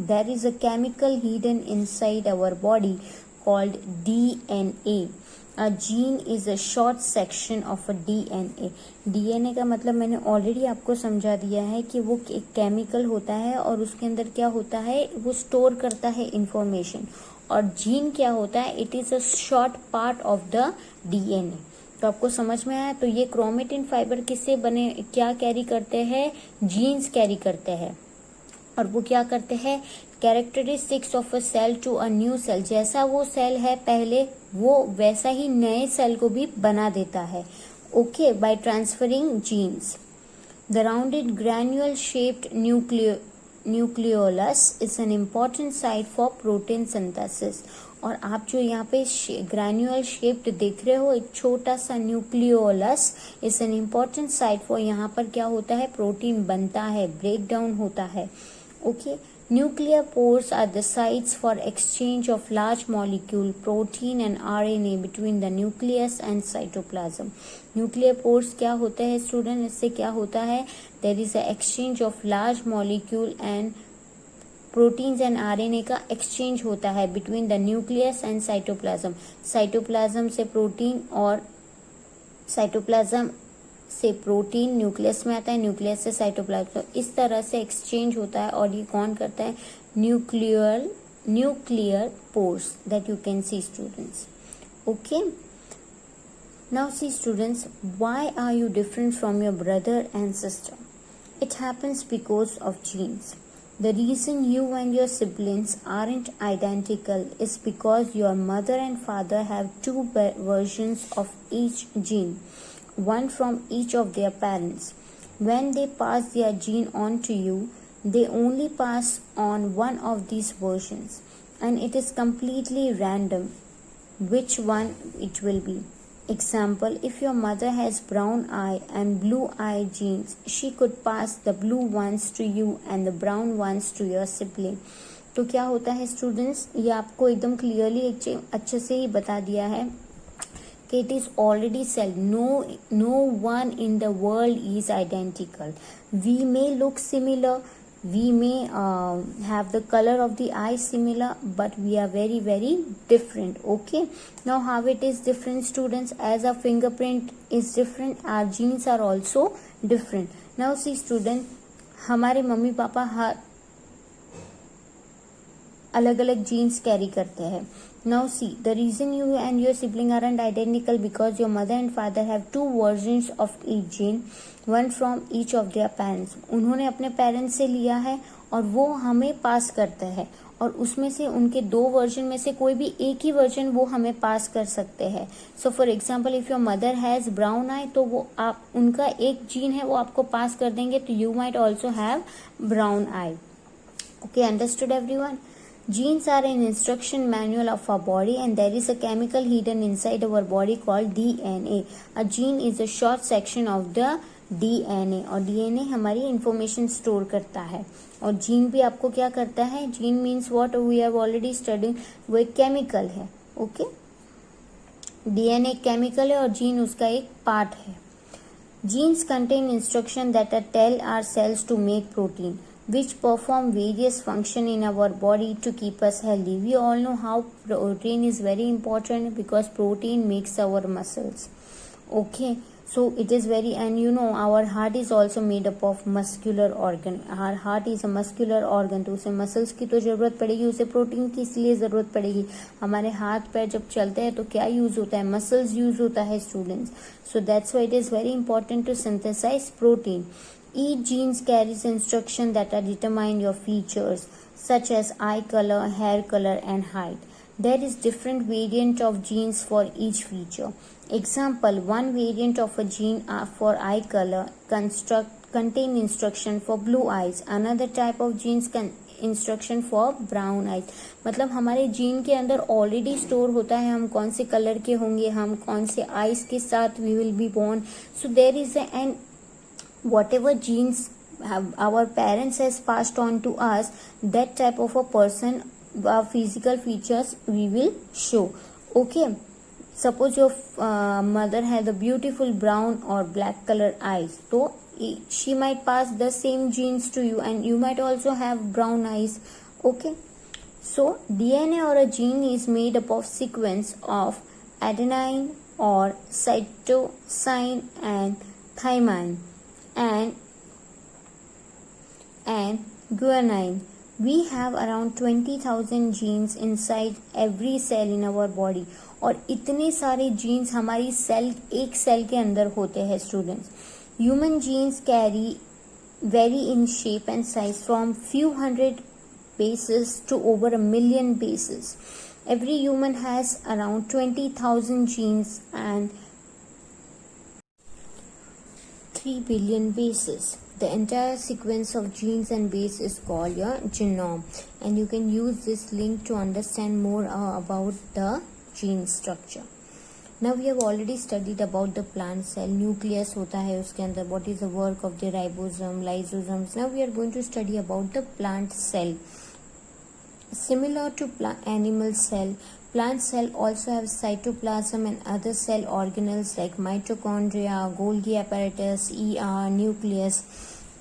There is a chemical hidden inside our body called DNA. A gene is a short section of a DNA. DNA का मतलब मैंने ऑलरेडी आपको समझा दिया है कि वो एक केमिकल होता है और उसके अंदर क्या होता है, वो स्टोर करता है इंफॉर्मेशन। और जीन क्या होता है, it is a short part of the DNA। तो आपको समझ में आया। तो ये क्रोमेटिन फाइबर किससे बने, क्या कैरी करते हैं, जीन्स कैरी करते हैं। और वो क्या करते हैं, characteristics of a cell to a new cell, जैसा वो सेल है पहले वो वैसा ही नए सेल को भी बना देता है, okay, by transferring genes. The rounded granular shaped nucleolus is an important site for protein synthesis. और आप जो यहाँ पे ग्रैन्युअल शेप्ड देख रहे हो, एक छोटा सा nucleolus is an important site for, यहाँ पर क्या होता है, प्रोटीन बनता है, ब्रेक डाउन होता है, okay. Nuclear pores are the sites for exchange of large molecule protein and RNA between the nucleus and cytoplasm. Nuclear pores क्या होते हैं स्टूडेंट, इससे क्या होता है, there is a exchange of large molecule and proteins and RNA का exchange होता है between the nucleus and cytoplasm. cytoplasm से प्रोटीन और cytoplasm से प्रोटीन न्यूक्लियस में आता है, न्यूक्लियस से साइटोप्लाज्म, तो इस तरह से एक्सचेंज होता है। और ये कौन करता है, nuclear pores that you can see students, okay. Now see students, why are you different from your brother and sister? It happens because of genes. The reason you and your siblings aren't identical is because your mother and father have two versions of each gene, one from each of their parents. When they pass their gene on to you, they only pass on one of these versions, and it is completely random which one it will be. Example, if your mother has brown eye and blue eye genes, she could pass the blue ones to you and the brown ones to your sibling. तो क्या होता है students, ये आपको एकदम clearly अच्छे से ही बता दिया है कि it is already said, no one in the world is identical. We may look similar We may have the color of the eye similar, but we are very, very different. Okay. Now, how it is different, students? As our fingerprint is different, our genes are also different. Now, see, student, हमारे mummy papa अलग अलग jeans carry करते हैं. Now see, the reason you and your sibling aren't identical because your mother and father have two versions of each gene, one from each of their parents. उन्होंने अपने parents से लिया है और वो हमें पास करते हैं, और उसमें से उनके दो वर्जन में से कोई भी एक ही वर्जन वो हमें पास कर सकते हैं. So for example, if your mother has brown eye, तो वो आप उनका एक जीन है वो आपको पास कर देंगे, तो you might also have brown I. Okay, understood everyone? Genes are an instruction manual of our body, and there is a chemical hidden inside our body called DNA. A gene is a short section of the DNA, और DNA हमारी information store करता है. और gene भी आपको क्या करता है? Gene means what we have already studied, वो एक केमिकल है. ओके, DNA एक केमिकल है और जीन उसका एक पार्ट है. Genes contain instruction that tell our cells to make protein, which perform various function in our body to keep us healthy. We all know how protein is very important because protein makes our muscles. Okay, so it is very, and you know our heart is also made up of muscular organ. Our heart is a muscular organ, तो उसे muscles की तो जरूरत पड़ेगी, उसे protein की इसलिए जरूरत पड़ेगी. हमारे हाथ पैर जब चलते हैं तो क्या यूज होता है? मसल्स यूज होता है, students. So that's why it is very important to synthesize protein. Each gene carries instruction that are determine your features such as eye color, hair color and height. There is different variant of genes for each feature. Example, one variant of a gene for eye color contain instruction for blue eyes. Another type of genes instruction for brown eyes. मतलब हमारे gene के अंदर already store होता है हम कौन से colour के होंगे, हम कौन से आईज के साथ we will be born. So there is an whatever genes our parents has passed on to us, that type of a person, physical features we will show. Okay, suppose your mother had a beautiful brown or black color eyes, so she might pass the same genes to you and you might also have brown eyes. Okay, so DNA or a gene is made up of sequence of adenine or cytosine and thymine and guanine. We have around 20,000 genes inside every cell in our body. और इतने सारे jeans हमारी cell, एक cell के अंदर होते हैं, students. Human genes carry vary in shape and size from few hundred bases to over 1 million bases. Every human has around 20,000 genes and 3 billion bases. The entire sequence of genes and base is called your genome, and you can use this link to understand more about the gene structure. Now we have already studied about the plant cell. Nucleus होता है उसके अंदर. What is the work of the ribosome, lysosomes. Now we are going to study about the plant cell. Similar to animal cell, plant cell also have cytoplasm and other cell organelles like mitochondria, Golgi apparatus, nucleus.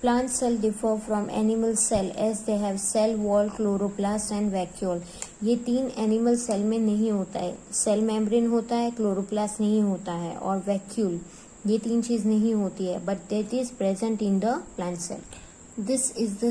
Plant cell differ from animal cell as they have cell wall, chloroplast and vacuole. ये तीन animal cell में नहीं होता है. Cell membrane होता है, chloroplast नहीं होता है, और वैक्यूल, ये तीन चीज नहीं होती है, but that is present in the plant cell. This is the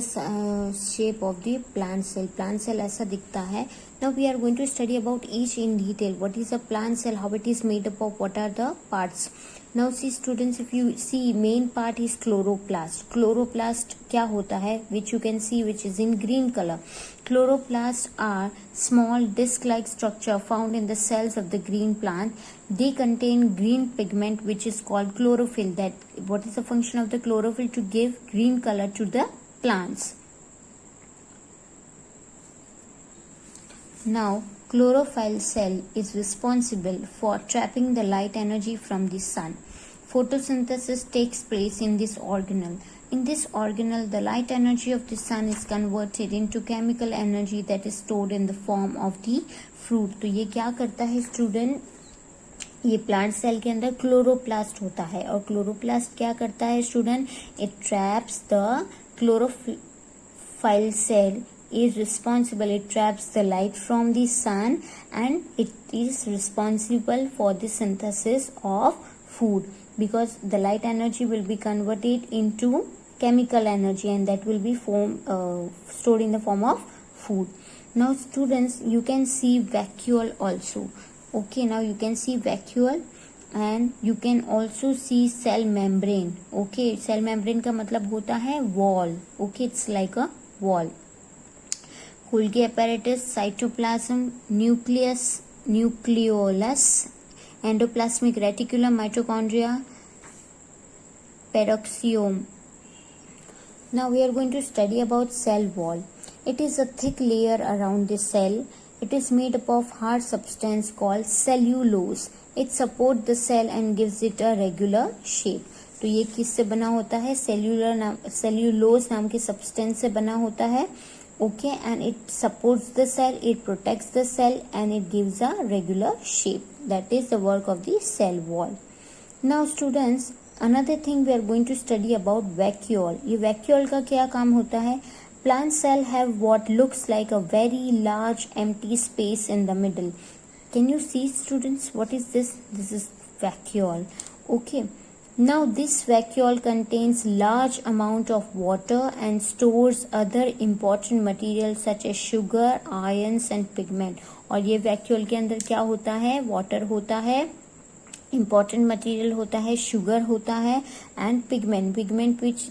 shape of the plant cell. Plant cell ऐसा दिखता है. Now we are going to study about each in detail. What is a plant cell? How it is made up of? What are the parts? Now see students, if you see, main part is chloroplast. Chloroplast क्या होता है? Which you can see, which is in green color. Chloroplasts are small disc-like structure found in the cells of the green plant. They contain green pigment which is called chlorophyll. What is the function of the chlorophyll? To give green color to the plants. Now, chlorophyll cell is responsible for trapping the light energy from the sun. Photosynthesis takes place in this organelle. In this organelle, the light energy of the sun is converted into chemical energy that is stored in the form of the fruit. तो ये क्या करता है student? ये plant cell के अंदर chloroplast होता है, और क्लोरोप्लास्ट क्या करता है student? It traps the chlorophyll cell is responsible. It traps the light from the sun and it is responsible for the synthesis of food, because the light energy will be converted into chemical energy and that will be stored in the form of food. Now students, you can see vacuole also. Okay, now you can see vacuole and you can also see cell membrane. Okay, cell membrane का मतलब होता है wall. Okay, it's like a wall. Golgi apparatus, cytoplasm, nucleus, nucleolus, endoplasmic reticulum, mitochondria, peroxiome. Now we are going to study about cell wall. It is a thick layer around the cell. It is made up of hard substance called cellulose. It supports the cell and gives it a regular shape. तो ये किससे बना होता है? Cellulose नाम के substance से बना होता है. Okay, and it supports the cell, it protects the cell and it gives a regular shape. That is the work of the cell wall. Now students, another thing we are going to study about vacuole. ये vacuole का क्या काम होता है? Plant cell have what looks like a very large empty space in the middle. Can you see students? What is this? This is vacuole. Okay. Now this vacuole contains large amount of water and stores other important materials such as sugar, ions and pigment. और ये vacuole के अंदर क्या होता है? Water होता है, important material होता है, sugar होता है and pigment which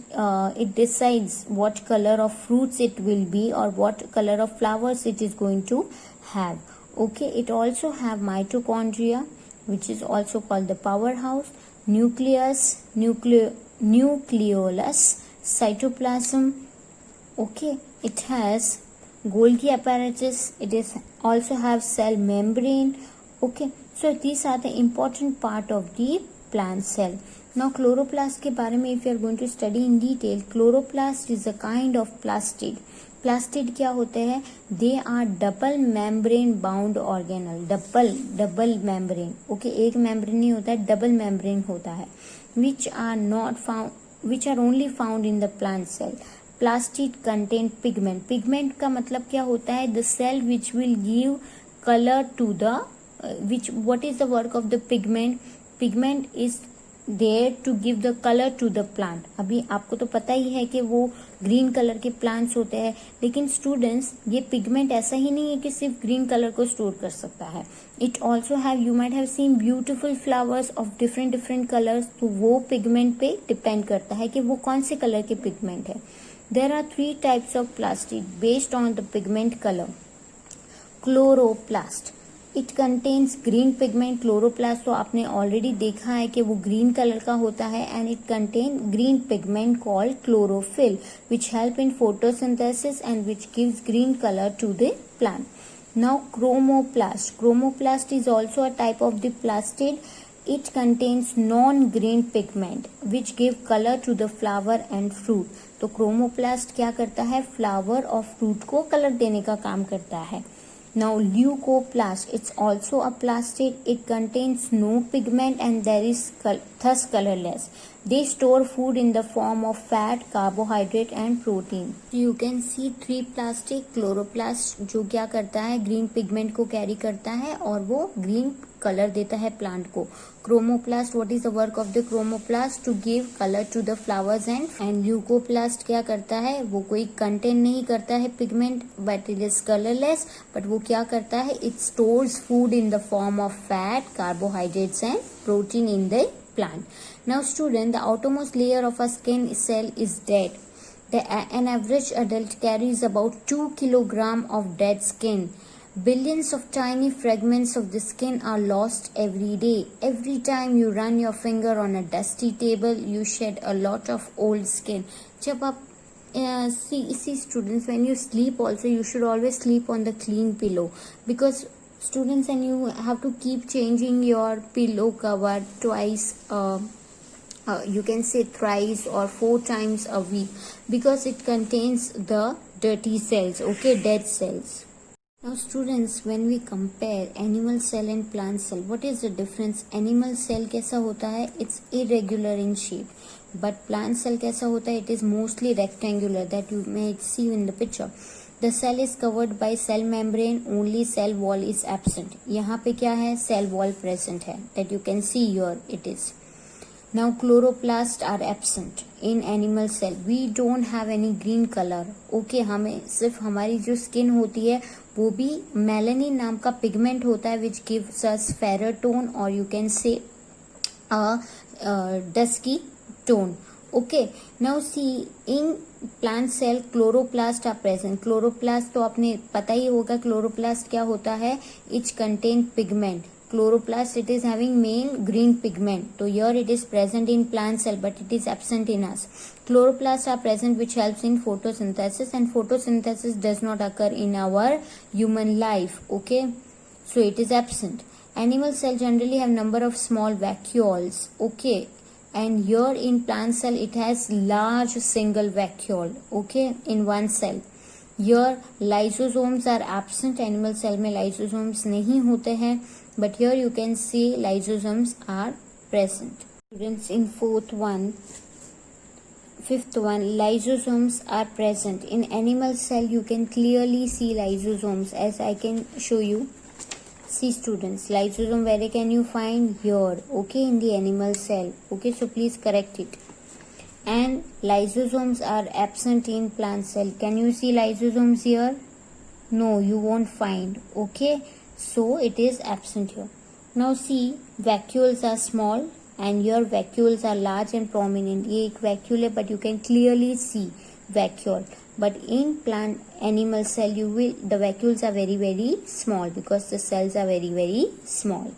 it decides what color of fruits it will be or what color of flowers it is going to have. Okay, it also have mitochondria which is also called the powerhouse, nucleus, nucleolus, cytoplasm. Okay, it has Golgi apparatus. It is also have cell membrane. Okay, so these are the important part of the plant cell. Now chloroplast के बारे में if you are going to study in detail, chloroplast is a kind of plastid. Plastid क्या होते हैं? They are double membrane bound organelle. Double membrane. Okay, एक membrane नहीं होता है, डबल मेम्ब्रेन होता है. Which are only found in the plant cell. Plastid contain pigment. Pigment का मतलब क्या होता है? The cell which will give colour to the what is the work of the pigment? Pigment is there to give the color to the plant. अभी आपको तो पता ही है कि वो ग्रीन कलर के प्लांट्स होते हैं, लेकिन स्टूडेंट्स ये पिगमेंट ऐसा ही नहीं है कि सिर्फ ग्रीन कलर को स्टोर कर सकता है. It also have, you might have scene beautiful flowers of different colours. तो वो पिगमेंट पे डिपेंड करता है कि वो कौन से कलर के पिगमेंट है. There are 3 types of plastid based on the pigment colour. Chloroplast, it contains green pigment. Chloroplast तो आपने ऑलरेडी देखा है कि वो ग्रीन कलर का होता है and it contain green pigment called chlorophyll which help in photosynthesis and which gives green colour to the plant. Now chromoplast. Chromoplast is also a type of the plastid. It contains non-green pigment which give color to the flower and fruit. तो chromoplast क्या करता है? Flower और fruit को colour देने का काम करता है. Now leucoplast, it's also a plastid. It contains no pigment and there is thus colorless. They store food in the form of fat, carbohydrate and protein. You can see 3 plastic. Chloroplast जो क्या करता है? Green pigment को carry करता है और वो green colour देता है प्लांट को. Chromoplast, what is the work of the chromoplast? To give colour to the flowers and leucoplast क्या करता है? वो कोई कंटेन नहीं करता है pigment but it is colourless. But वो क्या करता है? It stores food in the form of fat, carbohydrates and protein in the plant. Now student, the outermost layer of a skin cell is dead. An average adult carries about 2 kilograms of dead skin. Billions of tiny fragments of the skin are lost every day. Every time you run your finger on a dusty table, you shed a lot of old skin. जब आप see students, when you sleep also, you should always sleep on the clean pillow, because students, and you have to keep changing your pillow cover twice, you can say thrice or 4 times a week, because it contains the dirty cells, okay, dead cells. Now students, when we compare animal cell and plant cell, what is the difference? Animal cell कैसा होता है? It's irregular in shape, but plant cell कैसा होता है? It is mostly rectangular, that you may see in the picture. The cell is covered by cell membrane, only cell wall is absent. यहाँ पे क्या है? सेल वॉल प्रेजेंट है, that you can see your it is. Now chloroplasts are absent in animal cell. We don't have any green color. Okay, हमें सिर्फ हमारी जो skin होती है वो भी मेलानिन नाम का पिगमेंट होता है which gives us fairer tone or you can say dusky tone. Okay, now see in plant cell chloroplast are present. Chloroplast तो आपने पता ही होगा chloroplast क्या होता है? It contain pigment. Chloroplast, it is having main green pigment. So here it is present in plant cell but it is absent in us. Chloroplasts are present which helps in photosynthesis, and photosynthesis does not occur in our human life. Okay, so it is absent. Animal cell generally have number of small vacuoles. Okay, and here in plant cell it has large single vacuole. Okay, in one cell. Here lysosomes are absent. Animal cell में lysosomes नहीं होते हैं, but here you can see lysosomes are present. Students, in fifth one, lysosomes are present. In animal cell you can clearly see lysosomes, as I can show you. See students, lysosome where can you find? Here. Okay, in the animal cell. Okay, so please correct it. And lysosomes are absent in plant cell. Can you see lysosomes here? No, you won't find. Okay, so it is absent here. Now see, vacuoles are small and your vacuoles are large and prominent. ये एक vacuole है but you can clearly see vacuole. But in plant animal cell the vacuoles are very very small because the cells are very very small.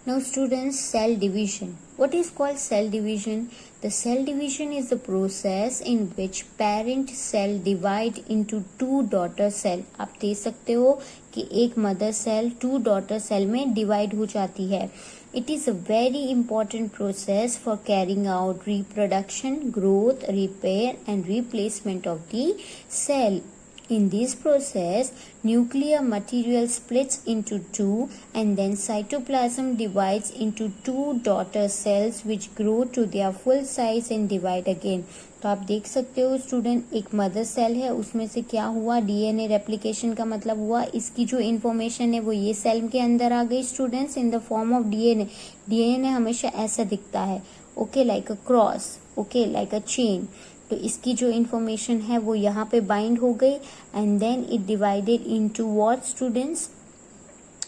Now students, cell division. What is called cell division? The cell division is the process in which parent cell divide into two daughter cell. आप देख सकते हो कि एक mother cell two daughter cell में divide हो जाती है. It is a very important process for carrying out reproduction, growth, repair and replacement of the cell. In this process, nuclear material splits into two and then cytoplasm divides into two daughter cells which grow to their full size and divide again. तो आप देख सकते हो student, एक mother cell है, उसमें से क्या हुआ? डीएनए रेप्लिकेशन का मतलब हुआ इसकी जो इन्फॉर्मेशन है वो ये सेल के अंदर आ गई students in the form of DNA. DNA हमेशा ऐसा दिखता है. Okay, like a cross. Okay, like a chain. तो इसकी जो इन्फॉर्मेशन है वो यहाँ पे बाइंड हो गई and then it divided into what students?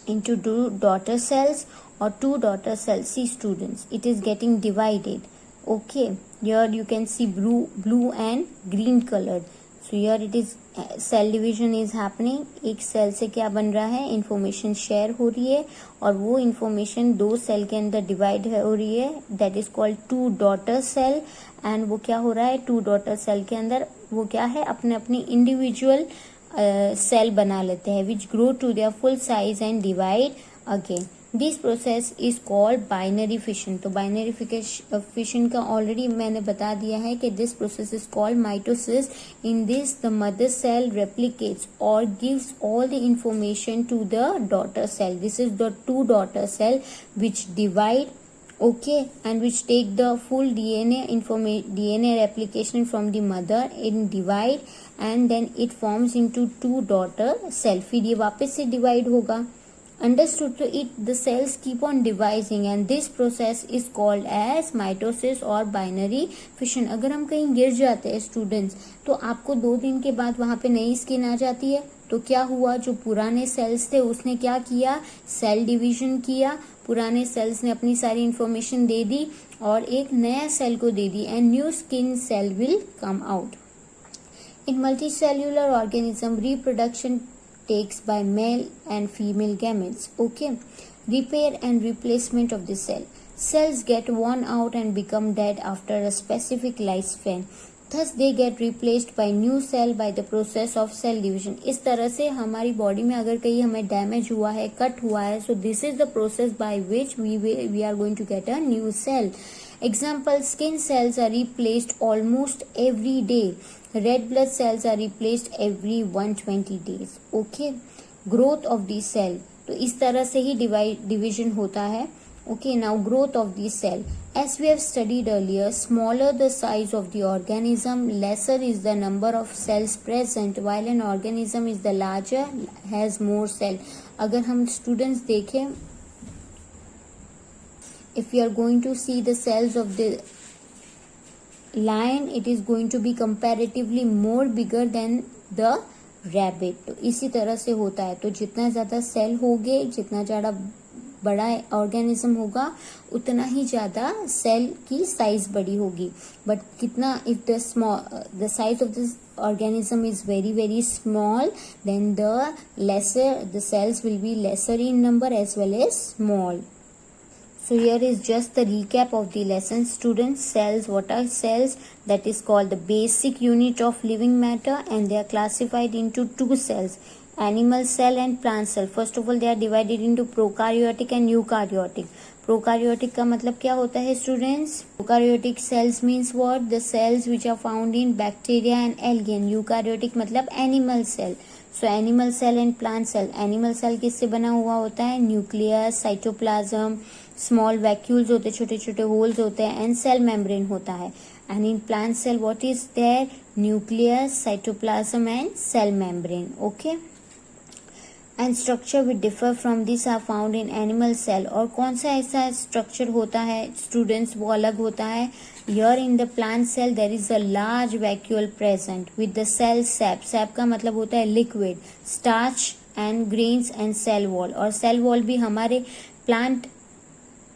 Into two daughter cells और two daughter cells. See students, it is getting divided. Okay, here you can see blue and green colored. So here it is cell division is happening. एक cell से क्या बन रहा है? Information share हो रही है और वो इंफॉर्मेशन दो सेल के अंदर डिवाइड हो रही है. That is called two daughter cell. And वो क्या हो रहा है? टू डॉटर सेल के अंदर वो क्या है? अपने अपनी इंडिविजुअल सेल बना लेते हैं which grow to their full size and divide again. This process is called binary fission. तो बाइनरी फिशन का ऑलरेडी मैंने बता दिया है कि this process is called mitosis. In this the mother cell replicates और gives all the information to the daughter cell. This is the two daughter cell which divide, okay, and which take the full DNA replication from the mother in divide and then it forms into two daughter cell. फिर ये वापस से divide होगा. Understood? So the cells keep on dividing and this process is called as mitosis or binary fission. अगर हम कहीं गिर जाते हैं स्टूडेंट्स तो आपको 2 दिन के बाद वहां पे नई स्किन आ जाती है. तो क्या हुआ? जो पुराने सेल्स थे उसने क्या किया? सेल डिवीजन किया. पुराने सेल्स ने अपनी सारी इंफॉर्मेशन दे दी और एक नया सेल को दे दी and new skin cell will come out. In multicellular organism reproduction takes by male and female gametes. Okay, repair and replacement of the cell. Cells get worn out and become dead after a specific lifespan. Thus they get replaced by new cell by the process of cell division. इस तरह से हमारी body में अगर कहीं हमें damage हुआ है, कट हुआ है, so this is the process by which we are going to get a new cell. Example, skin cells are replaced almost every day. Red blood cells are replaced every 120 days. Okay, growth of the cell. तो इस तरह से ही division होता है. Okay, now growth of the cell. As we have studied earlier, smaller the size of the organism, lesser is the number of cells present, while an organism is the larger, has more cell. अगर हम students देखें, if we are going to see the cells of the lion, it is going to be comparatively more bigger than the rabbit. तो इसी तरह से होता है. तो जितना ज़्यादा सेल होंगे, जितना ज़्यादा बड़ा ऑर्गेनिज्म होगा, उतना ही ज़्यादा सेल की साइज बड़ी होगी. बट कितना, if the size of this organism is very very small, then the cells will be lesser in number as well as small. So here is just the recap of the lesson, students. Cells, what are cells? That is called the basic unit of living matter, and they are classified into two cells, animal cell and plant cell. First of all, they are divided into prokaryotic and eukaryotic. Prokaryotic का मतलब क्या होता है students? Prokaryotic cells means what? The cells which are found in bacteria and algae. And eukaryotic मतलब animal cell. So animal cell and plant cell. Animal cell किससे बना हुआ होता है? न्यूक्लियस, साइटोप्लाज्म, स्मॉल वैक्यूल्स होते, छोटे छोटे होल्स होते हैं, एंड सेल मेम्ब्रेन होता है. And in plant cell what is there? Nucleus, cytoplasm and cell membrane. Okay, and structure which differ from this are found in animal cell. और कौन सा ऐसा स्ट्रक्चर होता है स्टूडेंट्स, वो अलग होता है. Here in the plant cell there is a large vacuole present with the cell sap. Sap का मतलब होता है liquid, starch and grains and cell wall. और cell wall भी हमारे plant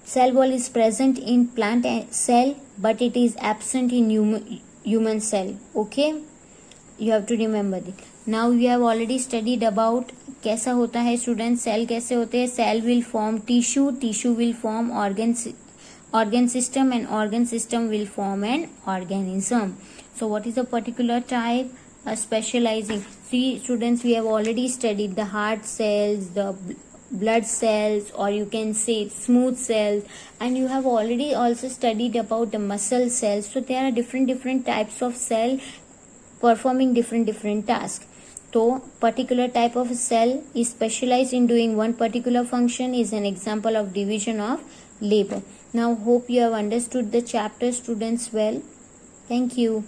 cell wall is present in plant cell but it is absent in human cell. Okay, you have to remember it. Now you have already studied about कैसा होता है student, cell कैसे होते हैं. Cell will form tissue, tissue will form organ system, and organ system will form an organism. So what is a particular type? Specializing. See students, we have already studied the heart cells, the blood cells, or you can say smooth cells, and you have already also studied about the muscle cells. So there are different types of cell performing different tasks. So particular type of cell is specialized in doing one particular function, is an example of division of labor. Now hope you have understood the chapter students well. Thank you.